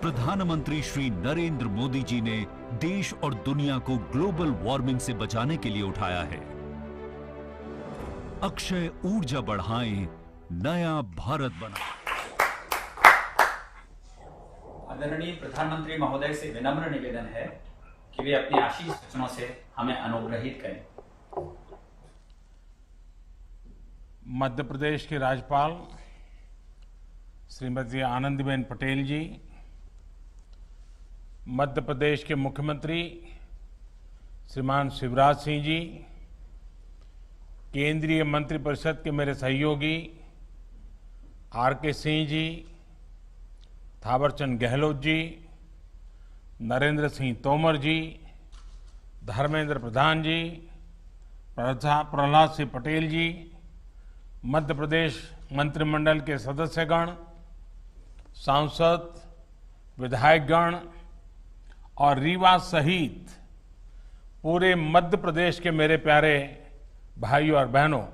प्रधानमंत्री श्री नरेंद्र मोदी जी ने देश और दुनिया को ग्लोबल वार्मिंग से बचाने के लिए उठाया है। अक्षय ऊर्जा बढ़ाएं, नया भारत बनाएं। आदरणीय प्रधानमंत्री महोदय से विनम्र निवेदन है कि वे अपने आशीष वचनों से हमें अनुग्रहित करें। मध्य प्रदेश की राज्यपाल श्रीमती आनंदीबेन पटेल जी, मध्य प्रदेश के मुख्यमंत्री श्रीमान शिवराज सिंह जी, केंद्रीय मंत्रिपरिषद के मेरे सहयोगी आर.के. सिंह जी, थावरचंद गहलोत जी, नरेंद्र सिंह तोमर जी, धर्मेंद्र प्रधान जी, प्रहलाद सिंह पटेल जी, मध्य प्रदेश मंत्रिमंडल के सदस्यगण, सांसद, विधायकगण और रीवा सहित पूरे मध्य प्रदेश के मेरे प्यारे भाइयों और बहनों,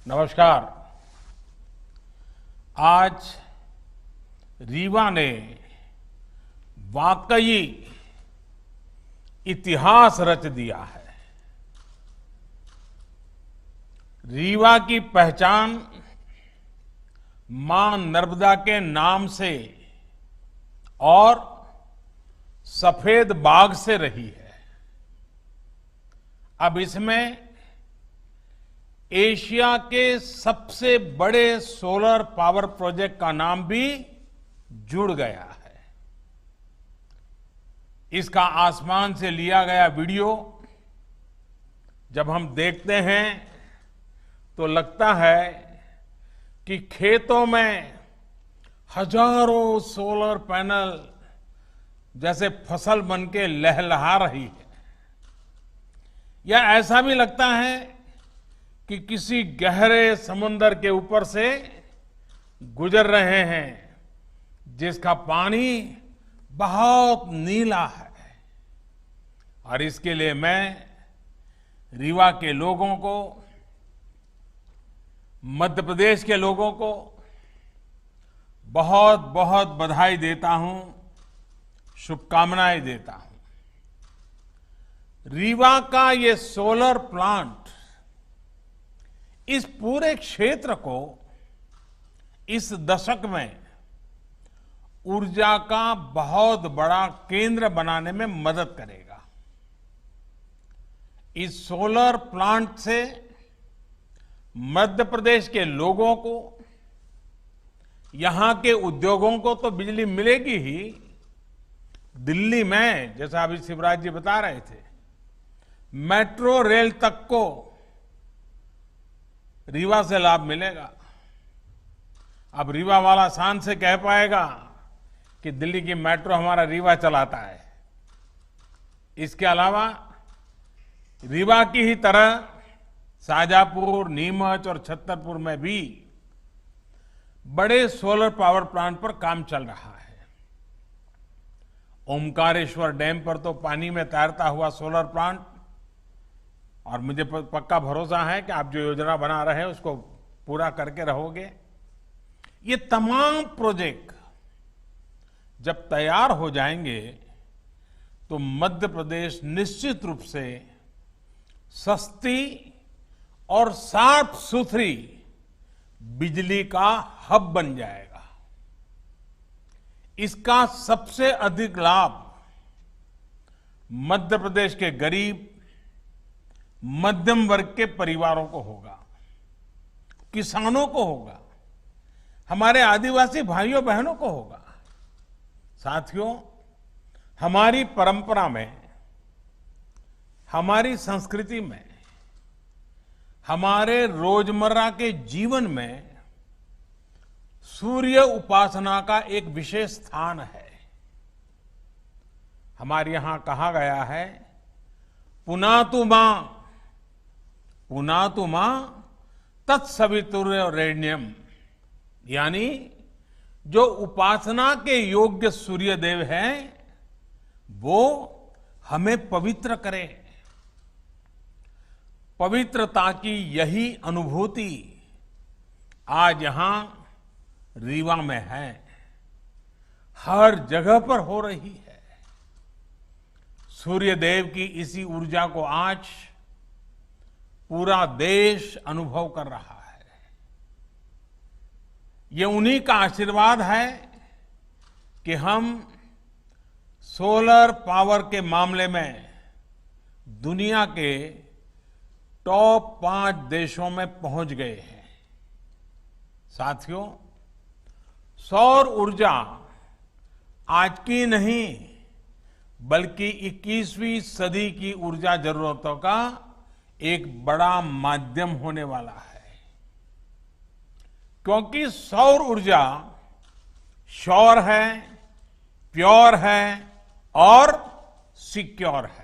नमस्कार। आज रीवा ने वाकई इतिहास रच दिया है। रीवा की पहचान मां नर्मदा के नाम से और सफेद बाग से रही है। अब इसमें एशिया के सबसे बड़े सोलर पावर प्रोजेक्ट का नाम भी जुड़ गया है। इसका आसमान से लिया गया वीडियो जब हम देखते हैं तो लगता है कि खेतों में हजारों सोलर पैनल जैसे फसल बनके लहलहा रही है, या ऐसा भी लगता है कि किसी गहरे समुद्र के ऊपर से गुजर रहे हैं जिसका पानी बहुत नीला है। और इसके लिए मैं रीवा के लोगों को, मध्य प्रदेश के लोगों को बहुत बहुत बधाई देता हूं, शुभकामनाएं देता हूं। रीवा का ये सोलर प्लांट इस पूरे क्षेत्र को इस दशक में ऊर्जा का बहुत बड़ा केंद्र बनाने में मदद करेगा। इस सोलर प्लांट से मध्य प्रदेश के लोगों को, यहां के उद्योगों को तो बिजली मिलेगी ही, दिल्ली में जैसा अभी शिवराज जी बता रहे थे, मेट्रो रेल तक को रीवा से लाभ मिलेगा। अब रीवा वाला शान से कह पाएगा कि दिल्ली की मेट्रो हमारा रीवा चलाता है। इसके अलावा रीवा की ही तरह शाजापुर, नीमच और छतरपुर में भी बड़े सोलर पावर प्लांट पर काम चल रहा है। ओमकारेश्वर डैम पर तो पानी में तैरता हुआ सोलर प्लांट, और मुझे पक्का भरोसा है कि आप जो योजना बना रहे हैं उसको पूरा करके रहोगे। ये तमाम प्रोजेक्ट जब तैयार हो जाएंगे तो मध्य प्रदेश निश्चित रूप से सस्ती और साफ सुथरी बिजली का हब बन जाएगा। इसका सबसे अधिक लाभ मध्य प्रदेश के गरीब, मध्यम वर्ग के परिवारों को होगा, किसानों को होगा, हमारे आदिवासी भाइयों बहनों को होगा। साथियों, हमारी परंपरा में, हमारी संस्कृति में, हमारे रोजमर्रा के जीवन में सूर्य उपासना का एक विशेष स्थान है। हमारे यहां कहा गया है, पुनातु मां तत्सवितुर्वरेण्यम, यानी जो उपासना के योग्य सूर्य देव हैं वो हमें पवित्र करे। पवित्रता की यही अनुभूति आज यहां रीवा में है। हर जगह पर हो रही है। सूर्य देव की इसी ऊर्जा को आज पूरा देश अनुभव कर रहा है। ये उन्हीं का आशीर्वाद है कि हम सोलर पावर के मामले में दुनिया के टॉप 5 देशों में पहुंच गए हैं। साथियों, सौर ऊर्जा आज की नहीं बल्कि 21वीं सदी की ऊर्जा जरूरतों का एक बड़ा माध्यम होने वाला है, क्योंकि सौर ऊर्जा श्योर है, प्योर है और सिक्योर है।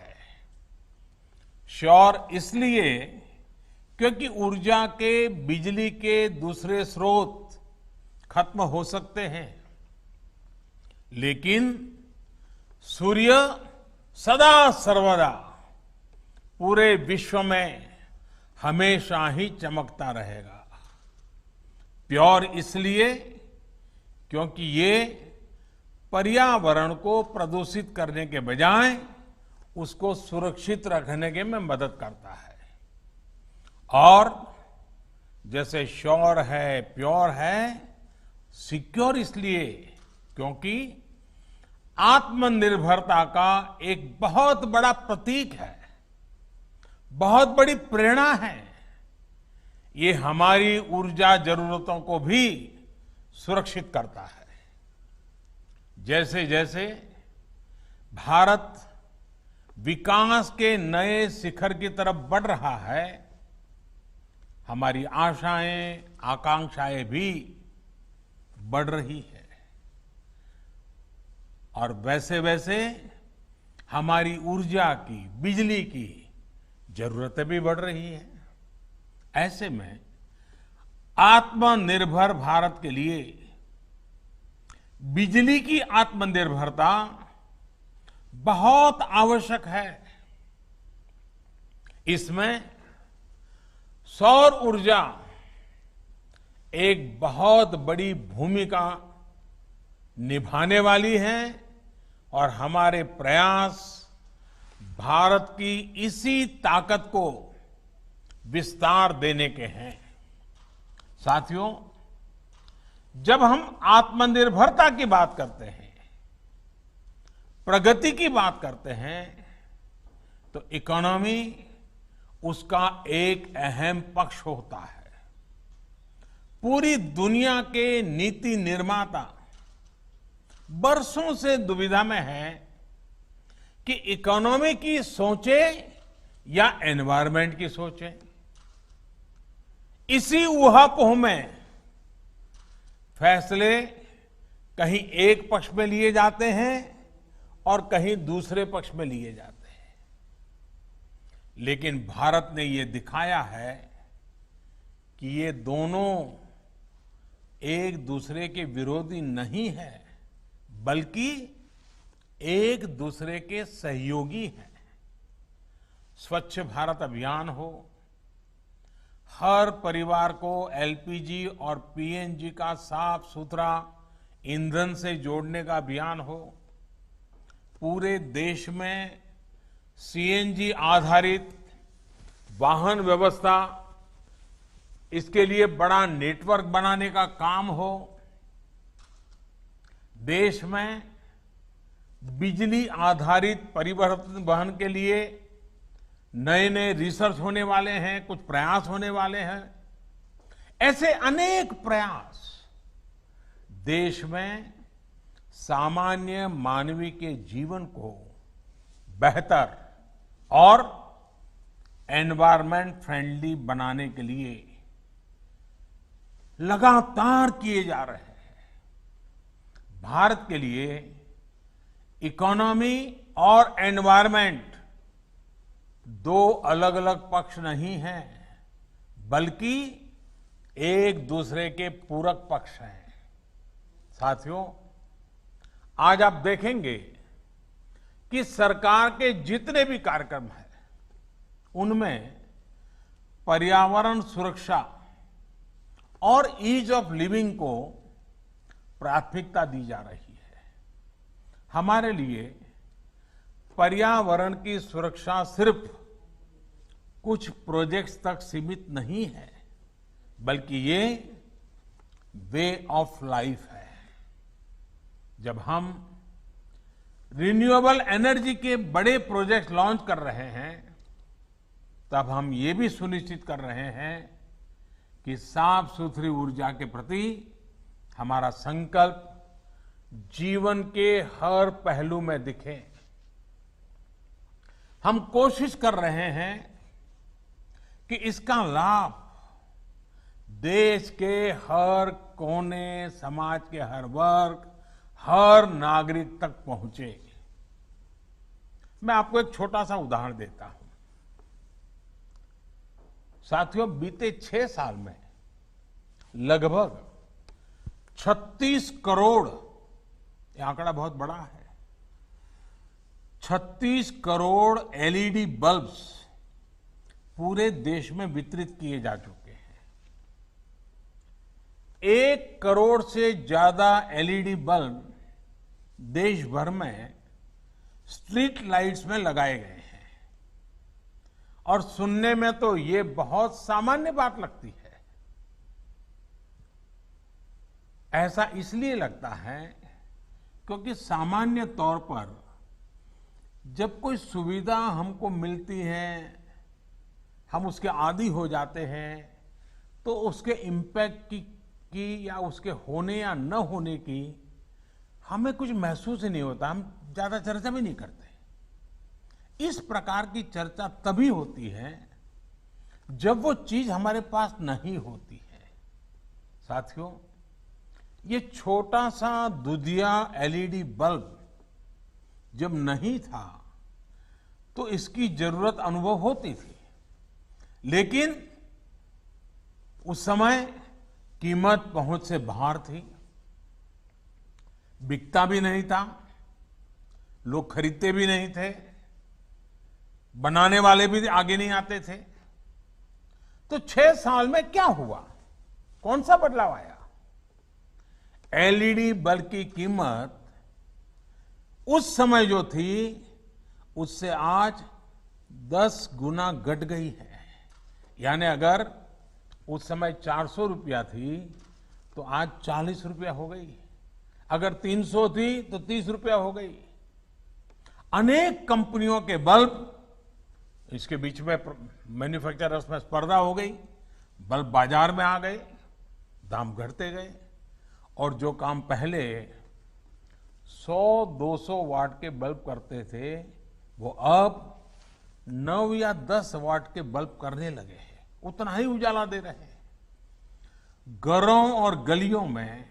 श्योर इसलिए क्योंकि ऊर्जा के बिजली के दूसरे स्रोत खत्म हो सकते हैं, लेकिन सूर्य सदा सर्वदा पूरे विश्व में हमेशा ही चमकता रहेगा। प्योर इसलिए क्योंकि ये पर्यावरण को प्रदूषित करने के बजाय उसको सुरक्षित रखने के में मदद करता है। और जैसे श्योर है, प्योर है, सिक्योर इसलिए क्योंकि आत्मनिर्भरता का एक बहुत बड़ा प्रतीक है, बहुत बड़ी प्रेरणा है। ये हमारी ऊर्जा जरूरतों को भी सुरक्षित करता है। जैसे जैसे भारत विकास के नए शिखर की तरफ बढ़ रहा है, हमारी आशाएं, आकांक्षाएं भी बढ़ रही है और वैसे वैसे हमारी ऊर्जा की, बिजली की जरूरतें भी बढ़ रही है। ऐसे में आत्मनिर्भर भारत के लिए बिजली की आत्मनिर्भरता बहुत आवश्यक है। इसमें सौर ऊर्जा एक बहुत बड़ी भूमिका निभाने वाली है और हमारे प्रयास भारत की इसी ताकत को विस्तार देने के हैं। साथियों, जब हम आत्मनिर्भरता की बात करते हैं, प्रगति की बात करते हैं, तो इकोनॉमी उसका एक अहम पक्ष होता है। पूरी दुनिया के नीति निर्माता बरसों से दुविधा में है कि इकोनॉमी की सोचे या एनवायरनमेंट की सोचे। इसी ऊहापोह में फैसले कहीं एक पक्ष में लिए जाते हैं और कहीं दूसरे पक्ष में लिए जाते हैं। लेकिन भारत ने ये दिखाया है कि ये दोनों एक दूसरे के विरोधी नहीं है, बल्कि एक दूसरे के सहयोगी हैं। स्वच्छ भारत अभियान हो, हर परिवार को एलपीजी और पीएनजी का साफ सुथरा ईंधन से जोड़ने का अभियान हो, पूरे देश में सीएनजी आधारित वाहन व्यवस्था, इसके लिए बड़ा नेटवर्क बनाने का काम हो, देश में बिजली आधारित परिवहन वहन के लिए नए नए रिसर्च होने वाले हैं, कुछ प्रयास होने वाले हैं। ऐसे अनेक प्रयास देश में सामान्य मानवीय के जीवन को बेहतर और एनवायरमेंट फ्रेंडली बनाने के लिए लगातार किए जा रहे हैं। भारत के लिए इकोनॉमी और एनवायरमेंट दो अलग अलग पक्ष नहीं हैं, बल्कि एक दूसरे के पूरक पक्ष हैं। साथियों, आज आप देखेंगे कि सरकार के जितने भी कार्यक्रम हैं, उनमें पर्यावरण सुरक्षा और ईज ऑफ लिविंग को प्राथमिकता दी जा रही है। हमारे लिए पर्यावरण की सुरक्षा सिर्फ कुछ प्रोजेक्ट्स तक सीमित नहीं है, बल्कि ये वे ऑफ लाइफ है। जब हम रिन्यूएबल एनर्जी के बड़े प्रोजेक्ट लॉन्च कर रहे हैं, तब हम ये भी सुनिश्चित कर रहे हैं कि साफ सुथरी ऊर्जा के प्रति हमारा संकल्प जीवन के हर पहलू में दिखे। हम कोशिश कर रहे हैं कि इसका लाभ देश के हर कोने, समाज के हर वर्ग, हर नागरिक तक पहुंचे। मैं आपको एक छोटा सा उदाहरण देता हूं। साथियों, बीते 6 साल में लगभग 36 करोड़, ये आंकड़ा बहुत बड़ा है, 36 करोड़ एलईडी बल्ब्स पूरे देश में वितरित किए जा चुके हैं। 1 करोड़ से ज्यादा एलईडी बल्ब देश भर में स्ट्रीट लाइट्स में लगाए गए हैं। और सुनने में तो ये बहुत सामान्य बात लगती है। ऐसा इसलिए लगता है क्योंकि सामान्य तौर पर जब कोई सुविधा हमको मिलती है, हम उसके आदी हो जाते हैं, तो उसके इम्पैक्ट की या उसके होने या न होने की हमें कुछ महसूस ही नहीं होता, हम ज्यादा चर्चा भी नहीं करते। इस प्रकार की चर्चा तभी होती है जब वो चीज हमारे पास नहीं होती है। साथियों, ये छोटा सा दुधिया एलईडी बल्ब जब नहीं था तो इसकी जरूरत अनुभव होती थी, लेकिन उस समय कीमत पहुंच से बाहर थी, बिकता भी नहीं था, लोग खरीदते भी नहीं थे, बनाने वाले भी आगे नहीं आते थे। तो 6 साल में क्या हुआ, कौन सा बदलाव आया? एलईडी बल्ब की कीमत उस समय जो थी उससे आज 10 गुना घट गई है। यानी अगर उस समय 400 रुपया थी तो आज 40 रुपया हो गई, अगर 300 थी तो 30 रुपया हो गई। अनेक कंपनियों के बल्ब, इसके बीच में मैन्युफैक्चरर्स में स्पर्धा हो गई, बल्ब बाजार में आ गए, दाम घटते गए, और जो काम पहले 100-200 वाट के बल्ब करते थे वो अब 9 या 10 वाट के बल्ब करने लगे हैं, उतना ही उजाला दे रहे हैं। घरों और गलियों में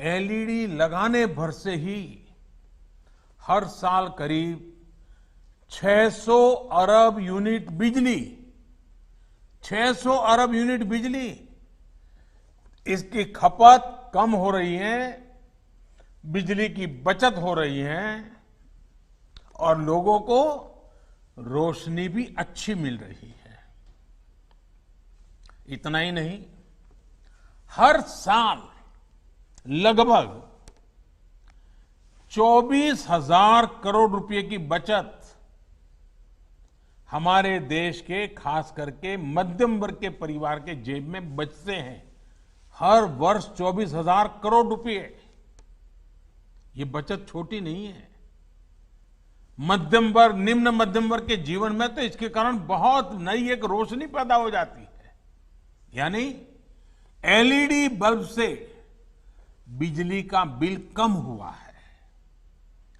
एलईडी लगाने भर से ही हर साल करीब 600 अरब यूनिट बिजली, 600 अरब यूनिट बिजली, इसकी खपत कम हो रही है, बिजली की बचत हो रही है और लोगों को रोशनी भी अच्छी मिल रही है। इतना ही नहीं, हर साल लगभग 24,000 करोड़ रुपए की बचत हमारे देश के, खास करके मध्यम वर्ग के परिवार के जेब में बचते हैं। हर वर्ष 24,000 करोड़ रुपए, ये बचत छोटी नहीं है। मध्यम वर्ग, निम्न मध्यम वर्ग के जीवन में तो इसके कारण बहुत नई एक रोशनी पैदा हो जाती है। यानी एलईडी बल्ब से बिजली का बिल कम हुआ है।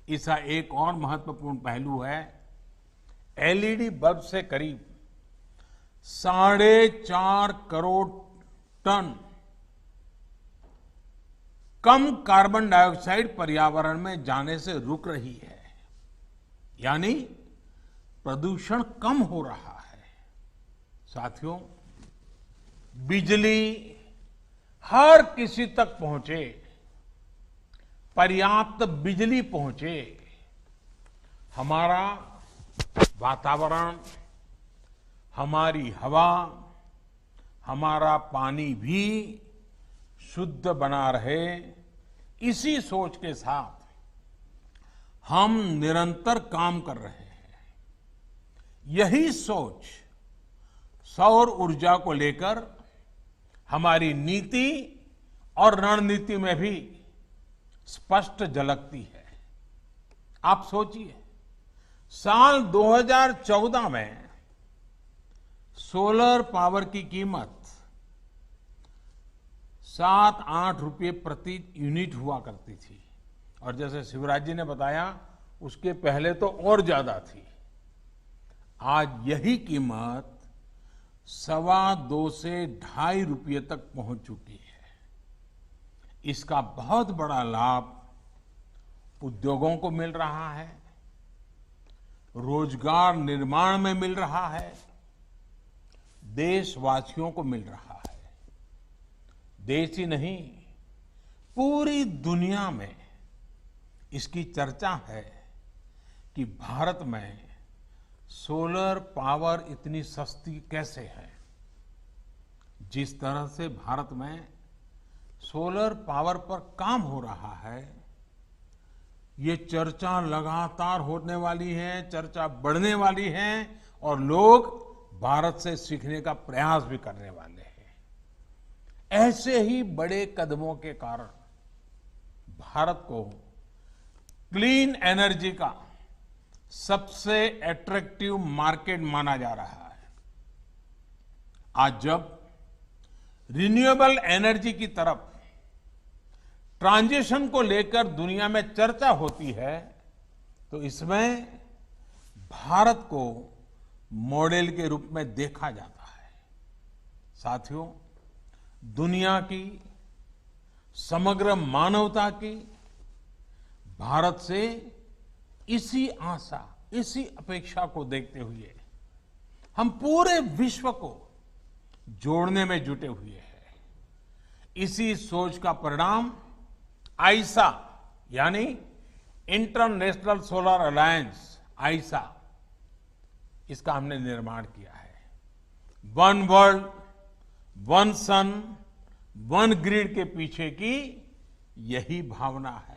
इसका एक और महत्वपूर्ण पहलू है, एलईडी बल्ब से करीब 4.5 करोड़ टन कम कार्बन डाइऑक्साइड पर्यावरण में जाने से रुक रही है। यानी प्रदूषण कम हो रहा है। साथियों, बिजली हर किसी तक पहुंचे, पर्याप्त बिजली पहुंचे, हमारा वातावरण, हमारी हवा, हमारा पानी भी शुद्ध बना रहे, इसी सोच के साथ हम निरंतर काम कर रहे हैं। यही सोच सौर ऊर्जा को लेकर हमारी नीति और रणनीति में भी स्पष्ट झलकती है। आप सोचिए, साल 2014 में सोलर पावर की कीमत 7-8 रुपये प्रति यूनिट हुआ करती थी, और जैसे शिवराज जी ने बताया उसके पहले तो और ज्यादा थी। आज यही कीमत 2.25 से 2.5 रुपये तक पहुंच चुकी है। इसका बहुत बड़ा लाभ उद्योगों को मिल रहा है, रोजगार निर्माण में मिल रहा है, देशवासियों को मिल रहा है। देश ही नहीं, पूरी दुनिया में इसकी चर्चा है कि भारत में सोलर पावर इतनी सस्ती कैसे है। जिस तरह से भारत में सोलर पावर पर काम हो रहा है, ये चर्चा लगातार होने वाली है, चर्चा बढ़ने वाली है, और लोग भारत से सीखने का प्रयास भी करने वाले हैं। ऐसे ही बड़े कदमों के कारण भारत को क्लीन एनर्जी का सबसे अट्रैक्टिव मार्केट माना जा रहा है। आज जब रिन्यूएबल एनर्जी की तरफ ट्रांजिशन को लेकर दुनिया में चर्चा होती है, तो इसमें भारत को मॉडल के रूप में देखा जाता है। साथियों, दुनिया की, समग्र मानवता की भारत से इसी आशा, इसी अपेक्षा को देखते हुए हम पूरे विश्व को जोड़ने में जुटे हुए हैं। इसी सोच का परिणाम आईसा यानी इंटरनेशनल सोलर अलायंस, आईसा, इसका हमने निर्माण किया है। वन वर्ल्ड, वन सन, वन ग्रिड के पीछे की यही भावना है।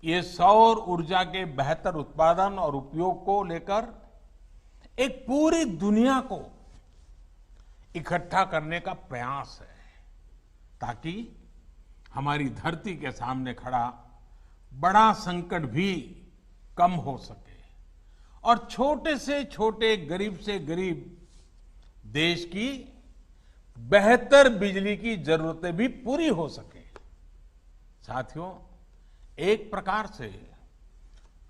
ये सौर ऊर्जा के बेहतर उत्पादन और उपयोग को लेकर एक पूरी दुनिया को इकट्ठा करने का प्रयास है, ताकि हमारी धरती के सामने खड़ा बड़ा संकट भी कम हो सके और छोटे से छोटे, गरीब से गरीब देश की बेहतर बिजली की जरूरतें भी पूरी हो सके। साथियों, एक प्रकार से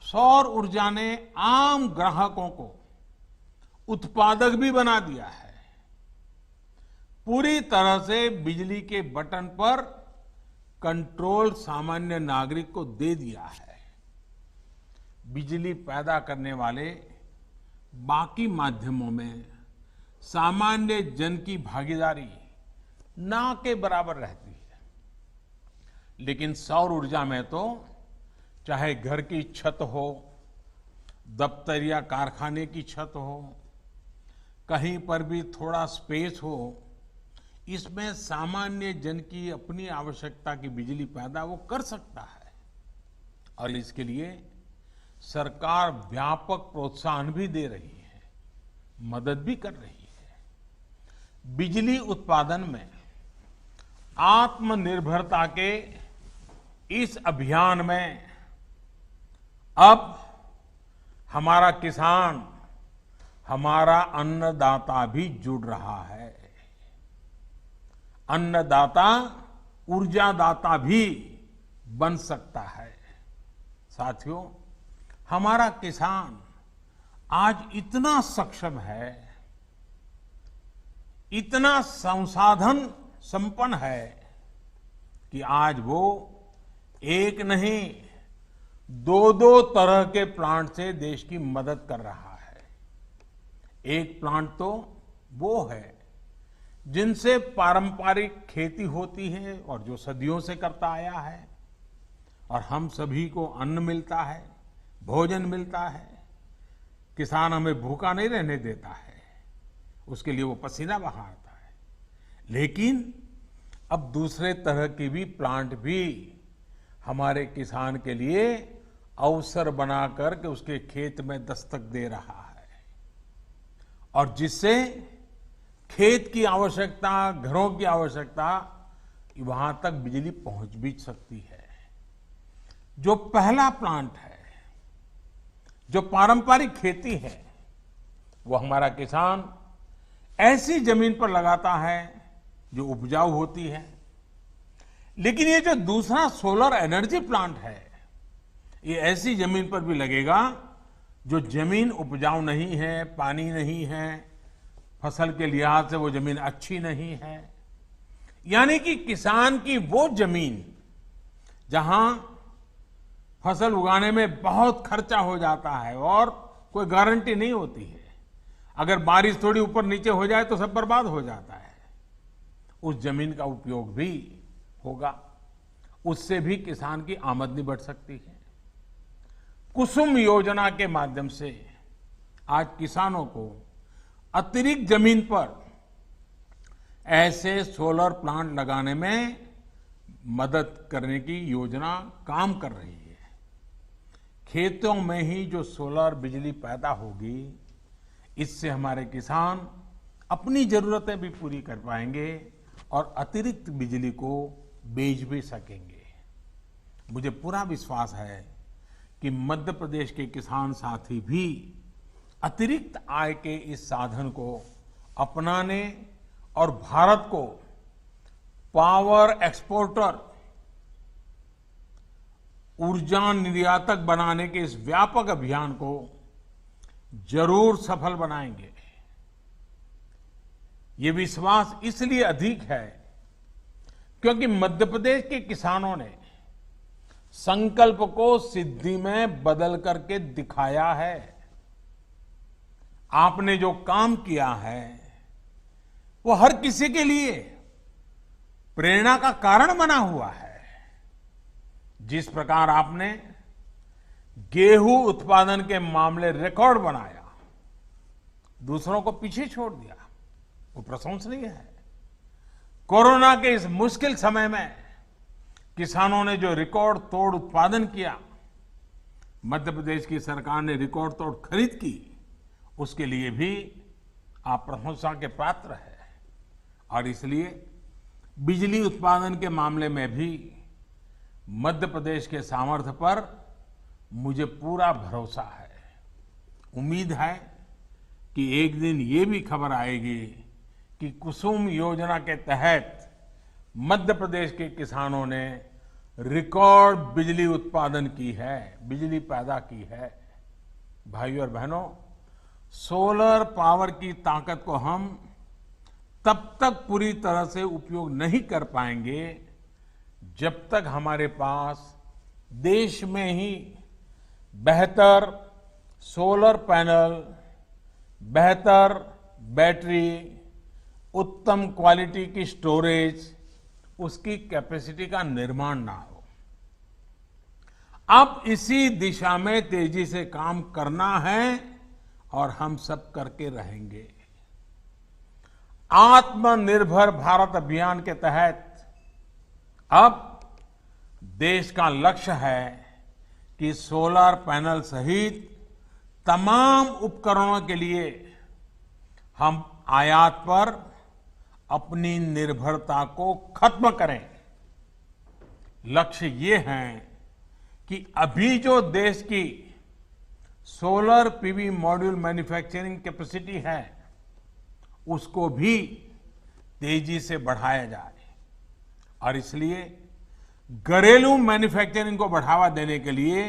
सौर ऊर्जा ने आम ग्राहकों को उत्पादक भी बना दिया है। पूरी तरह से बिजली के बटन पर कंट्रोल सामान्य नागरिक को दे दिया है। बिजली पैदा करने वाले बाकी माध्यमों में सामान्य जन की भागीदारी ना के बराबर रहती है, लेकिन सौर ऊर्जा में तो चाहे घर की छत हो, दफ्तर या कारखाने की छत हो, कहीं पर भी थोड़ा स्पेस हो, इसमें सामान्य जन की अपनी आवश्यकता की बिजली पैदा वो कर सकता है। और इसके लिए सरकार व्यापक प्रोत्साहन भी दे रही है, मदद भी कर रही है। बिजली उत्पादन में आत्मनिर्भरता के इस अभियान में अब हमारा किसान, हमारा अन्नदाता भी जुड़ रहा है। अन्नदाता ऊर्जादाता भी बन सकता है। साथियों, हमारा किसान आज इतना सक्षम है, इतना संसाधन संपन्न है कि आज वो एक नहीं, दो तरह के प्लांट से देश की मदद कर रहा है। एक प्लांट तो वो है जिनसे पारंपरिक खेती होती है और जो सदियों से करता आया है, और हम सभी को अन्न मिलता है, भोजन मिलता है। किसान हमें भूखा नहीं रहने देता है, उसके लिए वो पसीना बहाता है। लेकिन अब दूसरे तरह के भी प्लांट भी हमारे किसान के लिए अवसर बनाकर के उसके खेत में दस्तक दे रहा है और जिससे खेत की आवश्यकता, घरों की आवश्यकता, वहां तक बिजली पहुंच भी सकती है। जो पहला प्लांट है, जो पारंपरिक खेती है, वो हमारा किसान ऐसी जमीन पर लगाता है जो उपजाऊ होती है। लेकिन ये जो दूसरा सोलर एनर्जी प्लांट है, ये ऐसी जमीन पर भी लगेगा जो जमीन उपजाऊ नहीं है, पानी नहीं है, फसल के लिहाज से वो जमीन अच्छी नहीं है। यानी कि किसान की वो जमीन जहां फसल उगाने में बहुत खर्चा हो जाता है और कोई गारंटी नहीं होती है, अगर बारिश थोड़ी ऊपर नीचे हो जाए तो सब बर्बाद हो जाता है, उस जमीन का उपयोग भी होगा, उससे भी किसान की आमदनी बढ़ सकती है। कुसुम योजना के माध्यम से आज किसानों को अतिरिक्त जमीन पर ऐसे सोलर प्लांट लगाने में मदद करने की योजना काम कर रही है। खेतों में ही जो सोलर बिजली पैदा होगी, इससे हमारे किसान अपनी जरूरतें भी पूरी कर पाएंगे और अतिरिक्त बिजली को बेच भी सकेंगे। मुझे पूरा विश्वास है कि मध्य प्रदेश के किसान साथी भी अतिरिक्त आय के इस साधन को अपनाने और भारत को पावर एक्सपोर्टर, ऊर्जा निर्यातक बनाने के इस व्यापक अभियान को जरूर सफल बनाएंगे। ये विश्वास इसलिए अधिक है क्योंकि मध्य प्रदेश के किसानों ने संकल्प को सिद्धि में बदल करके दिखाया है। आपने जो काम किया है वो हर किसी के लिए प्रेरणा का कारण बना हुआ है। जिस प्रकार आपने गेहूं उत्पादन के मामले रिकॉर्ड बनाया, दूसरों को पीछे छोड़ दिया, वो प्रशंसनीय है। कोरोना के इस मुश्किल समय में किसानों ने जो रिकॉर्ड तोड़ उत्पादन किया, मध्य प्रदेश की सरकार ने रिकॉर्ड तोड़ खरीद की, उसके लिए भी आप प्रशंसा के पात्र हैं। और इसलिए बिजली उत्पादन के मामले में भी मध्य प्रदेश के सामर्थ्य पर मुझे पूरा भरोसा है। उम्मीद है कि एक दिन ये भी खबर आएगी कि कुसुम योजना के तहत मध्य प्रदेश के किसानों ने रिकॉर्ड बिजली उत्पादन की है, बिजली पैदा की है। भाइयों और बहनों, सोलर पावर की ताकत को हम तब तक पूरी तरह से उपयोग नहीं कर पाएंगे जब तक हमारे पास देश में ही बेहतर सोलर पैनल, बेहतर बैटरी, उत्तम क्वालिटी की स्टोरेज, उसकी कैपेसिटी का निर्माण ना हो। अब इसी दिशा में तेजी से काम करना है और हम सब करके रहेंगे। आत्मनिर्भर भारत अभियान के तहत अब देश का लक्ष्य है कि सोलर पैनल सहित तमाम उपकरणों के लिए हम आयात पर अपनी निर्भरता को खत्म करें। लक्ष्य ये है कि अभी जो देश की solar PV module manufacturing capacity है, उसको भी तेजी से बढ़ाया जाए। और इसलिए घरेलू मैन्युफैक्चरिंग को बढ़ावा देने के लिए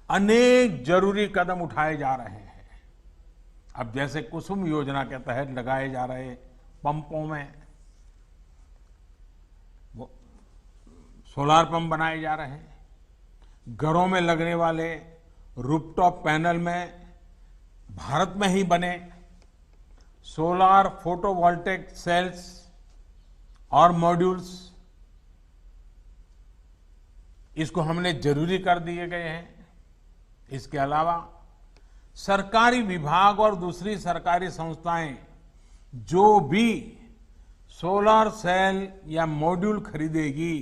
अनेक जरूरी कदम उठाए जा रहे हैं। अब जैसे कुसुम योजना के तहत लगाए जा रहे पंपों में वो सोलार पंप बनाए जा रहे हैं, घरों में लगने वाले रूफटॉप पैनल में भारत में ही बने सोलार फोटोवोल्टेक सेल्स और मॉड्यूल्स, इसको हमने जरूरी कर दिए गए हैं। इसके अलावा सरकारी विभाग और दूसरी सरकारी संस्थाएं जो भी सोलर सेल या मॉड्यूल खरीदेगी,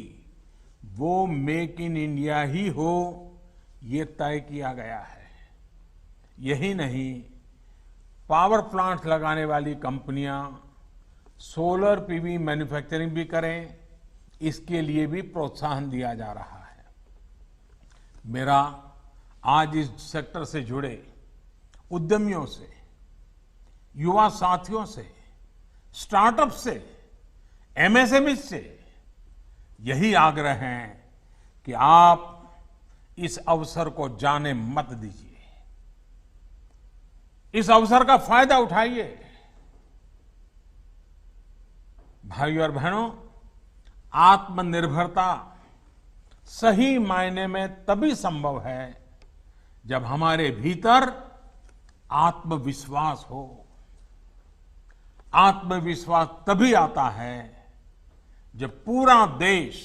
वो मेक इन इंडिया ही हो, ये तय किया गया है। यही नहीं, पावर प्लांट लगाने वाली कंपनियां सोलर पीवी मैन्युफैक्चरिंग भी करें, इसके लिए भी प्रोत्साहन दिया जा रहा है। मेरा आज इस सेक्टर से जुड़े उद्यमियों से, युवा साथियों से, स्टार्टअप से, एमएसएमई से यही आग्रह है कि आप इस अवसर को जाने मत दीजिए। इस अवसर का फायदा उठाइए। भाइयों और बहनों, आत्मनिर्भरता सही मायने में तभी संभव है जब हमारे भीतर आत्मविश्वास हो। आत्मविश्वास तभी आता है जब पूरा देश,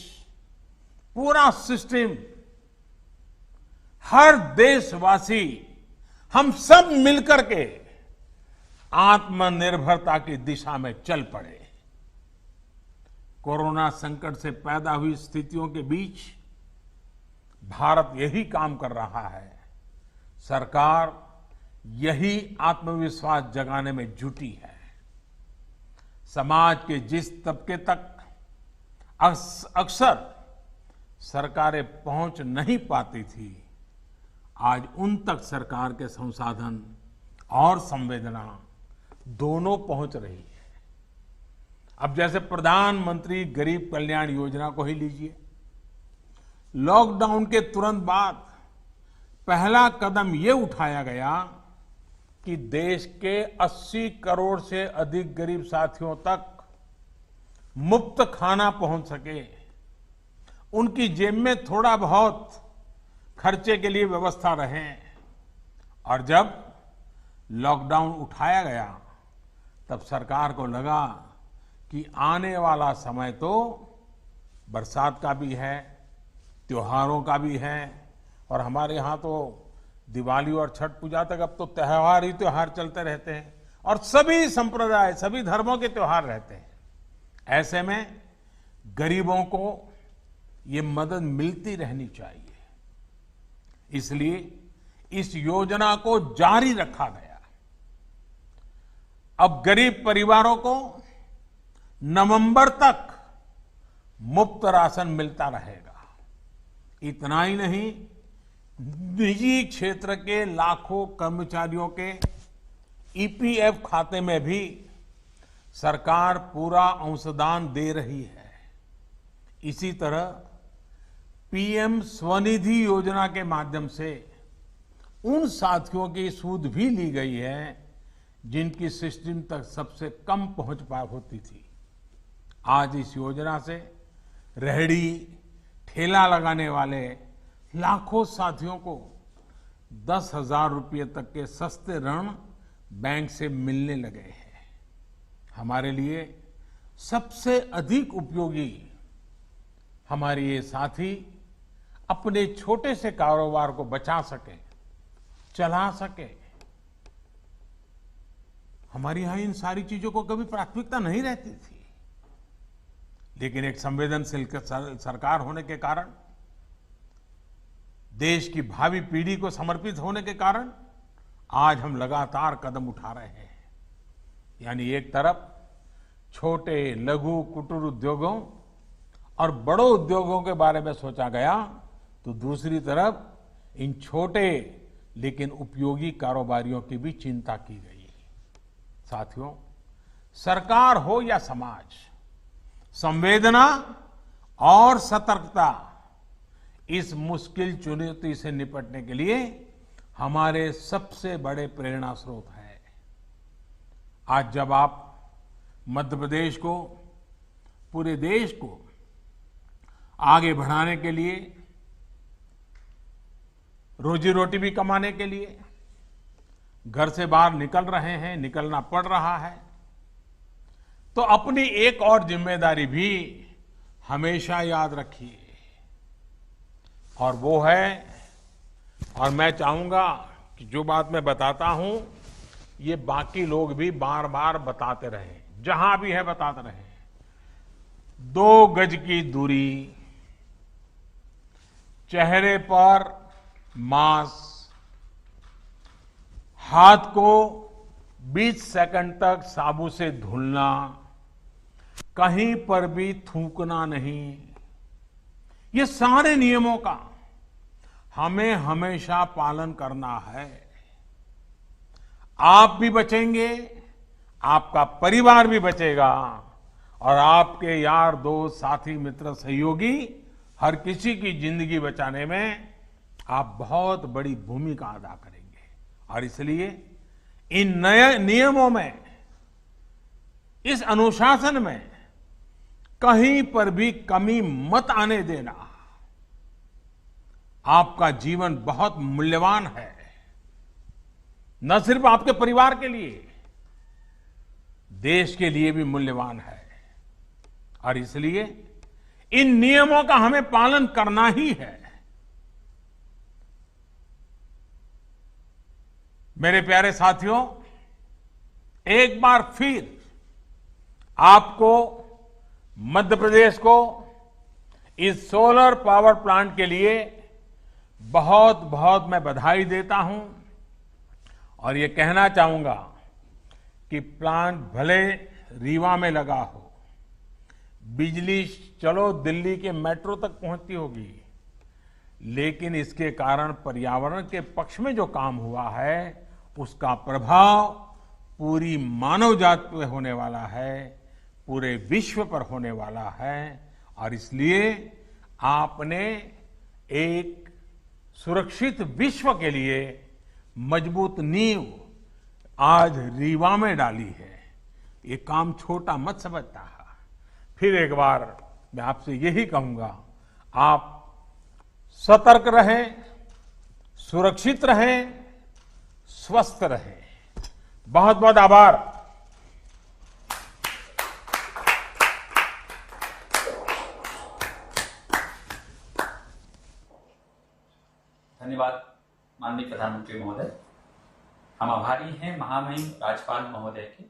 पूरा सिस्टम, हर देशवासी, हम सब मिलकर के आत्मनिर्भरता की दिशा में चल पड़े। कोरोना संकट से पैदा हुई स्थितियों के बीच भारत यही काम कर रहा है। सरकार यही आत्मविश्वास जगाने में जुटी है। समाज के जिस तबके तक अक्सर सरकारें पहुंच नहीं पाती थी, आज उन तक सरकार के संसाधन और संवेदना दोनों पहुंच रही है। अब जैसे प्रधानमंत्री गरीब कल्याण योजना को ही लीजिए। लॉकडाउन के तुरंत बाद पहला कदम ये उठाया गया कि देश के 80 करोड़ से अधिक गरीब साथियों तक मुफ्त खाना पहुंच सके, उनकी जेब में थोड़ा बहुत खर्चे के लिए व्यवस्था रहे। और जब लॉकडाउन उठाया गया तब सरकार को लगा कि आने वाला समय तो बरसात का भी है, त्योहारों का भी है, और हमारे यहाँ तो दिवाली और छठ पूजा तक अब तो त्योहार ही त्योहार चलते रहते हैं और सभी संप्रदाय, सभी धर्मों के त्योहार रहते हैं। ऐसे में गरीबों को ये मदद मिलती रहनी चाहिए। इसलिए इस योजना को जारी रखा गया। अब गरीब परिवारों को नवंबर तक मुफ्त राशन मिलता रहेगा। इतना ही नहीं, निजी क्षेत्र के लाखों कर्मचारियों के ईपीएफ खाते में भी सरकार पूरा अंशदान दे रही है। इसी तरह पीएम स्वनिधि योजना के माध्यम से उन साथियों की सूद भी ली गई है जिनकी सिस्टम तक सबसे कम पहुंच होती थी। आज इस योजना से रेहड़ी, ठेला लगाने वाले लाखों साथियों को 10,000 रुपये तक के सस्ते ऋण बैंक से मिलने लगे हैं। हमारे लिए सबसे अधिक उपयोगी हमारे ये साथी अपने छोटे से कारोबार को बचा सके, चला सके। हमारे यहां इन सारी चीजों को कभी प्राथमिकता नहीं रहती थी, लेकिन एक संवेदनशील सरकार होने के कारण, देश की भावी पीढ़ी को समर्पित होने के कारण आज हम लगातार कदम उठा रहे हैं। यानी एक तरफ छोटे, लघु, कुटीर उद्योगों और बड़ों उद्योगों के बारे में सोचा गया, तो दूसरी तरफ इन छोटे लेकिन उपयोगी कारोबारियों की भी चिंता की गई। साथियों, सरकार हो या समाज, संवेदना और सतर्कता इस मुश्किल चुनौती से निपटने के लिए हमारे सबसे बड़े प्रेरणा स्रोत है। आज जब आप मध्य प्रदेश को, पूरे देश को आगे बढ़ाने के लिए, रोजी रोटी भी कमाने के लिए घर से बाहर निकल रहे हैं, निकलना पड़ रहा है, तो अपनी एक और जिम्मेदारी भी हमेशा याद रखिए, और वो है, और मैं चाहूंगा कि जो बात मैं बताता हूं ये बाकी लोग भी बार बार बताते रहें, जहां भी है बताते रहें। 2 गज की दूरी, चेहरे पर मास्क, हाथ को 20 सेकंड तक साबुन से धुलना, कहीं पर भी थूकना नहीं, ये सारे नियमों का हमें हमेशा पालन करना है। आप भी बचेंगे, आपका परिवार भी बचेगा और आपके यार, दोस्त, साथी, मित्र, सहयोगी, हर किसी की जिंदगी बचाने में आप बहुत बड़ी भूमिका अदा करेंगे। और इसलिए इन नए नियमों में, इस अनुशासन में कहीं पर भी कमी मत आने देना। आपका जीवन बहुत मूल्यवान है, न सिर्फ आपके परिवार के लिए, देश के लिए भी मूल्यवान है। और इसलिए इन नियमों का हमें पालन करना ही है। मेरे प्यारे साथियों, एक बार फिर आपको, मध्य प्रदेश को इस सोलर पावर प्लांट के लिए बहुत बहुत मैं बधाई देता हूं और ये कहना चाहूंगा कि प्लांट भले रीवा में लगा हो, बिजली चलो दिल्ली के मेट्रो तक पहुंचती होगी, लेकिन इसके कारण पर्यावरण के पक्ष में जो काम हुआ है उसका प्रभाव पूरी मानव जाति पे होने वाला है, पूरे विश्व पर होने वाला है। और इसलिए आपने एक सुरक्षित विश्व के लिए मजबूत नींव आज रीवा में डाली है। ये काम छोटा मत समझता। फिर एक बार मैं आपसे यही कहूंगा, आप सतर्क रहें, सुरक्षित रहें, स्वस्थ रहें। बहुत बहुत आभार। धन्यवाद माननीय प्रधानमंत्री महोदय। हम आभारी हैं महामहिम राज्यपाल महोदय के